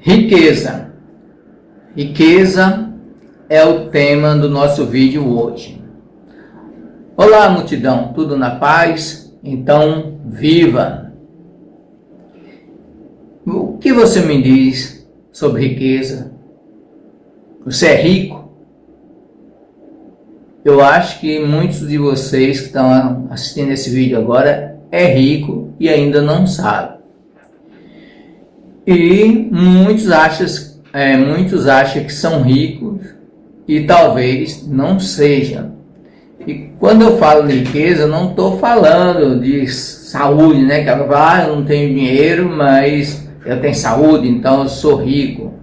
Riqueza. Riqueza é o tema do nosso vídeo hoje. Olá, multidão, tudo na paz? Então, viva! O que você me diz sobre riqueza? Você é rico? Eu acho que muitos de vocês que estão assistindo esse vídeo agora é rico e ainda não sabe. E muitos acham que são ricos e talvez não sejam. E quando eu falo de riqueza, eu não estou falando de saúde, né? Que eu não tenho dinheiro, mas eu tenho saúde, então eu sou rico.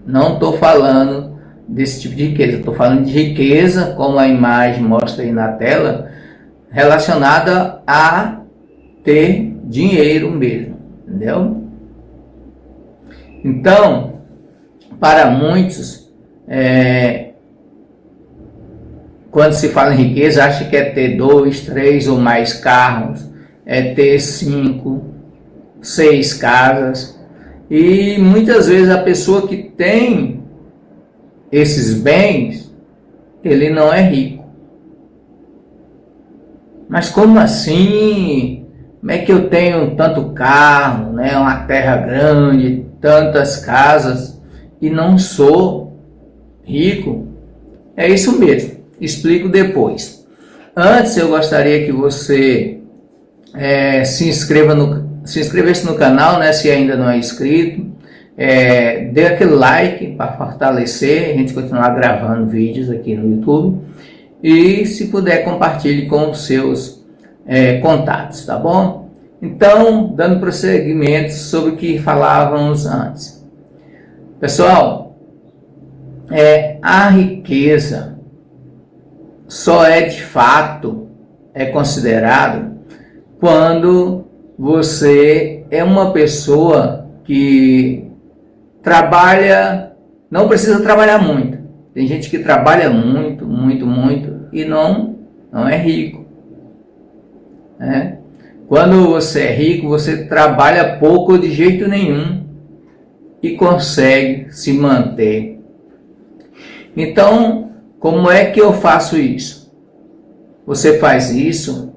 Não estou falando desse tipo de riqueza. Estou falando de riqueza, como a imagem mostra aí na tela, relacionada a ter dinheiro mesmo, entendeu? Então, para muitos, quando se fala em riqueza, acha que é ter 2, 3 ou mais carros, é ter 5, 6 casas. E muitas vezes a pessoa que tem esses bens, ele não é rico. Mas como assim? Como é que eu tenho tanto carro, né, uma terra grande, tantas casas e não sou rico? É isso mesmo, explico depois. Antes eu gostaria que você se inscrevesse no canal, né, se ainda não é inscrito, dê aquele like para fortalecer, a gente continuar gravando vídeos aqui no YouTube, e se puder compartilhe com os seus contatos, tá bom? Então, dando prosseguimento sobre o que falávamos antes. Pessoal, a riqueza só de fato considerado quando você é uma pessoa que trabalha, não precisa trabalhar muito. Tem gente que trabalha muito e não é rico. Quando você é rico, você trabalha pouco ou de jeito nenhum e consegue se manter. Então, como é que eu faço isso? Você faz isso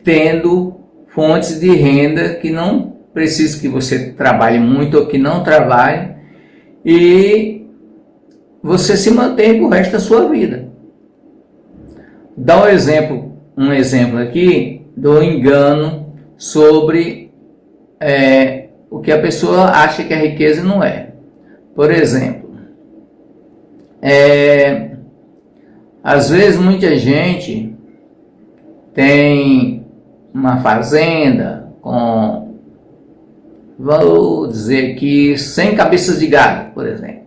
tendo fontes de renda que não precisa que você trabalhe muito ou que não trabalhe, e você se mantém pro resto da sua vida. Dá um exemplo aqui do engano sobre o que a pessoa acha que é riqueza e não é. Por exemplo, às vezes muita gente tem uma fazenda com, vou dizer aqui, 100 cabeças de gado, por exemplo.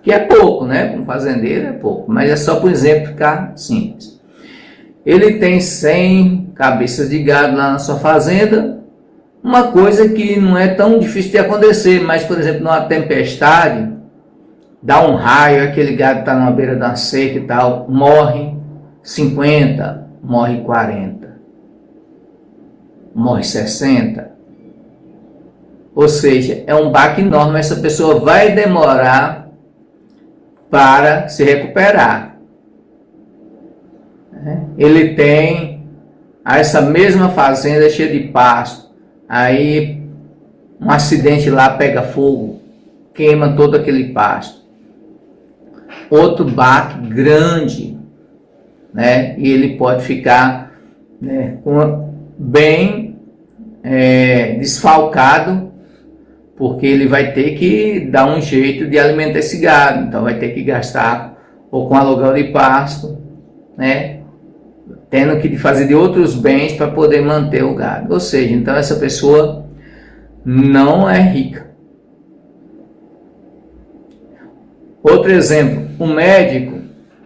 Que é pouco, né? Para um fazendeiro é pouco, mas é só por exemplo ficar simples. Ele tem 100 cabeças de gado lá na sua fazenda, uma coisa que não é tão difícil de acontecer, mas, por exemplo, numa tempestade, dá um raio, aquele gado está na beira da seca e tal, morre 50, morre 40, morre 60. Ou seja, é um baque enorme, essa pessoa vai demorar para se recuperar. Ele tem essa mesma fazenda cheia de pasto, aí um acidente lá pega fogo, queima todo aquele pasto. Outro baque grande, né? E ele pode ficar bem desfalcado, porque ele vai ter que dar um jeito de alimentar esse gado, então vai ter que gastar ou com aluguel de pasto, né? Tendo que fazer de outros bens para poder manter o gado. Ou seja, então essa pessoa não é rica. Outro exemplo, um médico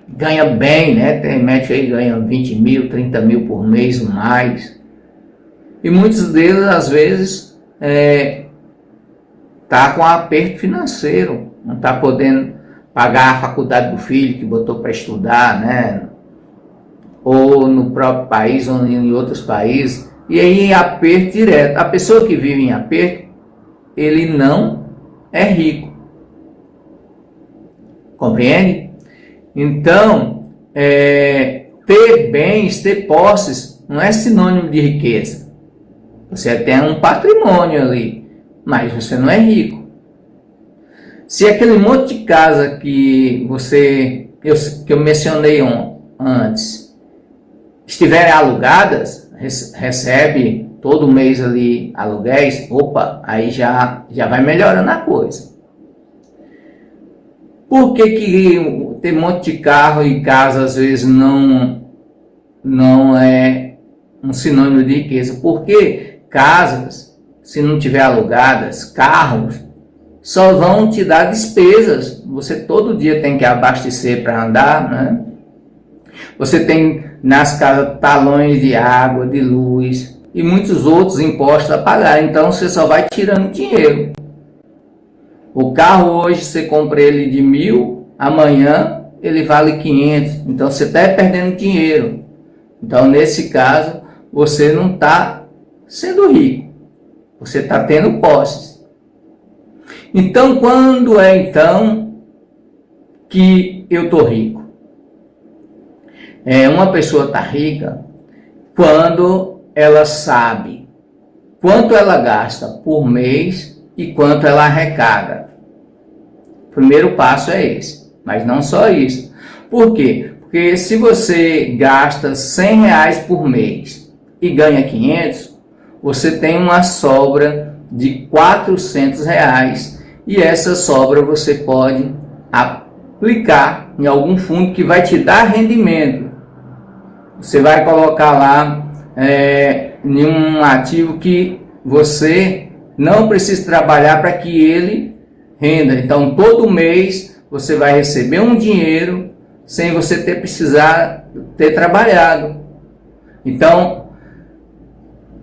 ganha bem, né? Tem médico aí que ganha 20 mil, 30 mil por mês ou mais. E muitos deles, às vezes, tá com aperto financeiro, não está podendo pagar a faculdade do filho que botou para estudar, né? Ou no próprio país, ou em outros países, e aí em aperto direto. A pessoa que vive em aperto, ele não é rico. Compreende? Então, ter bens, ter posses, não é sinônimo de riqueza. Você tem um patrimônio ali, mas você não é rico. Se aquele monte de casa que eu mencionei antes, estiverem alugadas, recebe todo mês ali aluguéis, opa, aí já vai melhorando a coisa. Por que ter um monte de carro e casa às vezes não é um sinônimo de riqueza? Porque casas, se não tiver alugadas, carros, só vão te dar despesas. Você todo dia tem que abastecer para andar, né? Você tem nas casas talões de água, de luz e muitos outros impostos a pagar. Então você só vai tirando dinheiro. O carro hoje você compra ele de 1.000, amanhã ele vale 500. Então você está perdendo dinheiro. Então nesse caso você não está sendo rico. Você está tendo posses. Então, quando é então que eu estou rico? Uma pessoa está rica quando ela sabe quanto ela gasta por mês e quanto ela arrecada. O primeiro passo é esse, mas não só isso. Por quê? Porque se você gasta R$100 por mês e ganha 500, você tem uma sobra de R$400 e essa sobra você pode aplicar em algum fundo que vai te dar rendimento. Você vai colocar lá em um ativo que você não precisa trabalhar para que ele renda. Então todo mês você vai receber um dinheiro sem você precisar ter trabalhado. Então,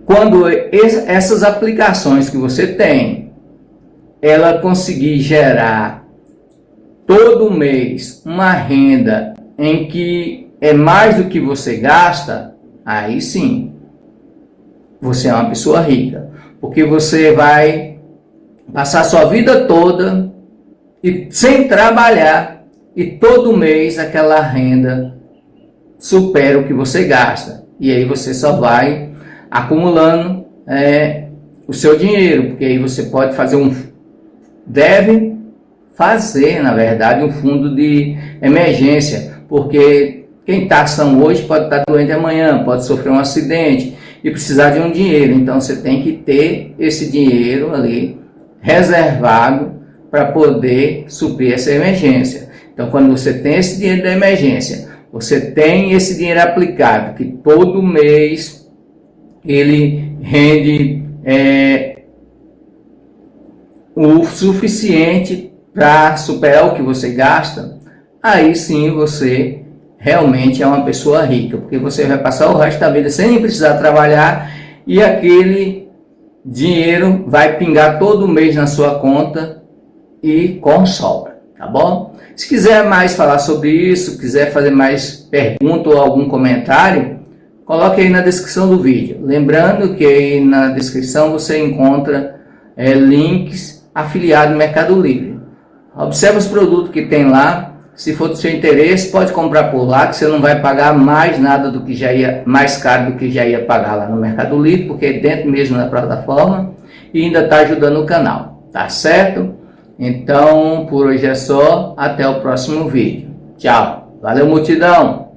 quando essas aplicações que você tem, ela conseguir gerar todo mês uma renda em que é mais do que você gasta, aí sim, você é uma pessoa rica. Porque você vai passar sua vida toda sem trabalhar e todo mês aquela renda supera o que você gasta. E aí você só vai acumulando o seu dinheiro, porque aí você pode deve fazer, na verdade, um fundo de emergência, porque quem está são hoje pode estar doente amanhã, pode sofrer um acidente e precisar de um dinheiro. Então você tem que ter esse dinheiro ali reservado para poder suprir essa emergência. Então, quando você tem esse dinheiro da emergência, você tem esse dinheiro aplicado, que todo mês ele rende o suficiente para superar o que você gasta, aí sim você realmente é uma pessoa rica, porque você vai passar o resto da vida sem precisar trabalhar e aquele dinheiro vai pingar todo mês na sua conta e com sobra, tá bom? Se quiser mais falar sobre isso, quiser fazer mais pergunta ou algum comentário, coloque aí na descrição do vídeo. Lembrando que aí na descrição você encontra links afiliados no Mercado Livre. Observe os produtos que tem lá. Se for do seu interesse, pode comprar por lá, que você não vai pagar mais nada do que mais caro do que já ia pagar lá no Mercado Livre, porque é dentro mesmo da plataforma e ainda está ajudando o canal, tá certo? Então, por hoje é só, até o próximo vídeo. Tchau, valeu multidão!